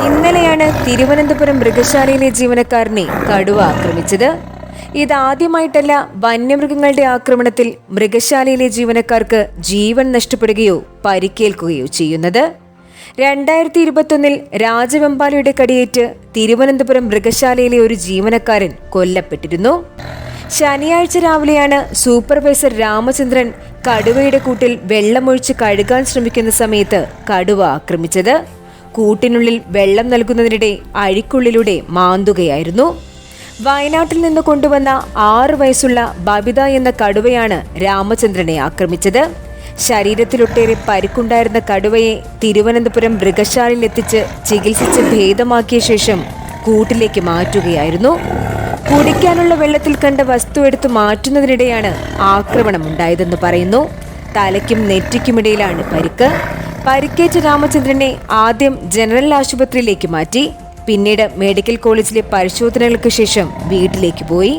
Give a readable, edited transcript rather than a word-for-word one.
ഇന്നലെയാണ് തിരുവനന്തപുരം മൃഗശാലയിലെ ജീവനക്കാരനെ കടുവ ആക്രമിച്ചത്. ഇതാദ്യമായിട്ടല്ല വന്യമൃഗങ്ങളുടെ ആക്രമണത്തിൽ മൃഗശാലയിലെ ജീവനക്കാർക്ക് ജീവൻ നഷ്ടപ്പെടുകയോ പരിക്കേൽക്കുകയോ ചെയ്യുന്നത്. 2021 രാജവെമ്പാലയുടെ കടിയേറ്റ് തിരുവനന്തപുരം മൃഗശാലയിലെ ഒരു ജീവനക്കാരൻ കൊല്ലപ്പെട്ടിരുന്നു. ശനിയാഴ്ച രാവിലെയാണ് സൂപ്പർവൈസർ രാമചന്ദ്രൻ കടുവയുടെ കൂട്ടിൽ വെള്ളമൊഴിച്ച് കഴുകാൻ ശ്രമിക്കുന്ന സമയത്ത് കടുവ ആക്രമിച്ചത്. കൂട്ടിനുള്ളിൽ വെള്ളം നൽകുന്നതിനിടെ അഴിക്കുള്ളിലൂടെ മാന്തുകയായിരുന്നു. വയനാട്ടിൽ നിന്ന് കൊണ്ടുവന്ന 6 വയസ്സുള്ള ബബിത എന്ന കടുവയാണ് രാമചന്ദ്രനെ ആക്രമിച്ചത്. ശരീരത്തിലൊട്ടേറെ പരിക്കുണ്ടായിരുന്ന കടുവയെ തിരുവനന്തപുരം മൃഗശാലയിൽ എത്തിച്ച് ചികിത്സിച്ച് ഭേദമാക്കിയ ശേഷം കൂട്ടിലേക്ക് മാറ്റുകയായിരുന്നു. കുടിക്കാനുള്ള വെള്ളത്തിൽ കണ്ട വസ്തു എടുത്തു മാറ്റുന്നതിനിടെയാണ് ആക്രമണം ഉണ്ടായതെന്ന് പറയുന്നു. തലയ്ക്കും നെറ്റിക്കുമിടയിലാണ് പരിക്ക്. പരിക്കേറ്റ രാമചന്ദ്രനെ ആദ്യം ജനറൽ ആശുപത്രിയിലേക്ക് മാറ്റി. പിന്നീട് മെഡിക്കൽ കോളേജിലെ പരിശോധനകൾക്ക് ശേഷം വീട്ടിലേക്ക് പോയി.